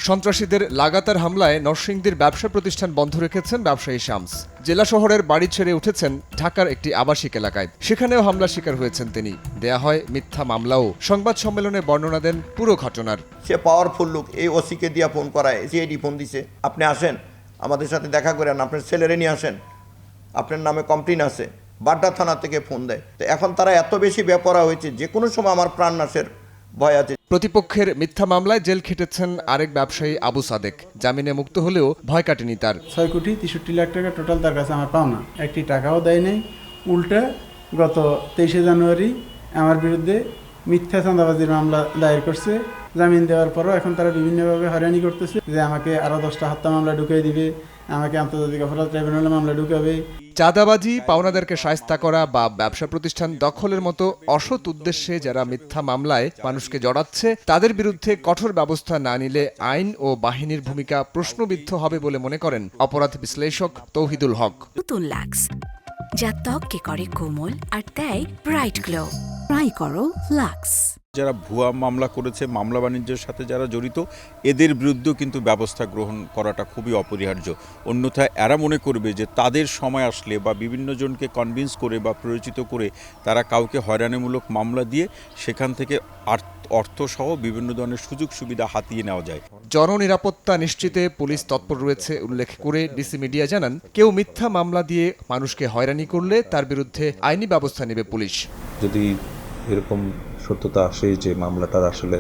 সন্ত্রাসীদের লাগাতার হামলায় নরসিংদীর ব্যবসা প্রতিষ্ঠান বন্ধ রেখেছেন ব্যবসায়ী শামস। জেলা শহরের বাড়ি ছেড়ে উঠেছেন ঢাকার একটি আবাসিক এলাকায়। সেখানেও হামলার শিকার হয়েছেন তিনি। দেয়া হয় মিথ্যা মামলাও। সংবাদ সম্মেলনে বর্ণনা দেন পুরো ঘটনার। সে পাওয়ারফুল লোক, এই ওসিকে দিয়া ফোন করায়, সিআইডি ফোন দিছে, আপনি আসেন আমাদের সাথে দেখা করেন, আপনার ছেলেরে নিয়ে আসেন, আপনার নামে কমপ্লেন আছে। বাড্ডা থানা থেকে ফোন দেয়। তো এখন তারা এত বেশি বেপরোয়া হয়েছে, যে কোনো সময় আমার প্রাণ নাশের ভয় আছে। প্রতিপক্ষের মিথ্যা মামলায় জেল খেটেছেন আরেক ব্যবসায়ী আবু সাদেক। জামিনে মুক্ত হলেও ভয় কাটেনি তার। 6,63,00,000 টাকা টোটাল তার কাছে আমার পাওনা, একটি টাকাও দেয় নাই। উল্টা গত 23শে জানুয়ারি আমার বিরুদ্ধে মিথ্যা চাঁদাবাজির মামলা দায়ের করছে। জামিন দেওয়ার পরও এখন তারা বিভিন্নভাবে হয়রানি করতেছে যে আমাকে আরও 10টা হত্যা মামলা ঢুকিয়ে দিবে, আমাকে আন্তর্জাতিক অপরাধ ট্রাইব্যুনালে মামলা ঢুকাবে। চাঁদাবাজি, পাওনাদারকে শায়েস্তা করা বা ব্যবসা প্রতিষ্ঠান দখলের মতো অসৎ উদ্দেশ্যে যারা মিথ্যা মামলায় মানুষকে জড়াচ্ছে তাদের বিরুদ্ধে কঠোর ব্যবস্থা না নিলে আইন ও বাহিনীর ভূমিকা প্রশ্নবিদ্ধ হবে বলে মনে করেন অপরাধ বিশ্লেষক তৌহিদুল হক। নতুন লাক্স যা ত্বককে করে কোমল আর দেয় ব্রাইট গ্লো। ট্রাই করো লাক্স। যারা ভুয়া মামলা করেছে, মামলা বাণিজ্যের সাথে যারা জড়িত, এদের বিরুদ্ধেও কিন্তু ব্যবস্থা গ্রহণ করাটা খুবই অপরিহার্য। অন্যথায় এরা মনে করবে যে তাদের সময় আসলে বা বিভিন্ন জনকে কনভিন্স করে বা প্ররোচিত করে তারা কাউকে হয়রানিমূলক মামলা দিয়ে সেখান থেকে অর্থসহ বিভিন্ন ধরনের সুযোগ সুবিধা হাতিয়ে নেওয়া যায়। জননিরাপত্তা নিশ্চিতে পুলিশ তৎপর রয়েছে উল্লেখ করে ডিসি মিডিয়া জানান, কেউ মিথ্যা মামলা দিয়ে মানুষকে হয়রানি করলে তার বিরুদ্ধে আইনি ব্যবস্থা নেবে পুলিশ। যদি এরকম সত্যতা আসে যে মামলাটার আসলে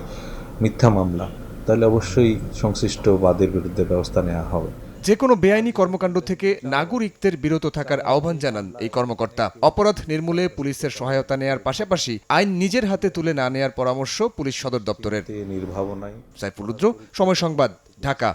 মিথ্যা মামলা, তাহলে অবশ্যই সংশ্লিষ্ট বাদীর বিরুদ্ধে ব্যবস্থা নেওয়া হবে। যে কোনো বেআইনি কর্মকাণ্ড থেকে নাগরিকদের বিরত থাকার আহ্বান জানান এই কর্মকর্তা। অপরাধ নির্মূলে পুলিশের সহায়তা নেয়ার পাশাপাশি আইন নিজের হাতে তুলে না নেয়ার পরামর্শ পুলিশ সদর দপ্তরের। নির্ভাবনায় সাইফুল রুদ্র, সময় সংবাদ, ঢাকা।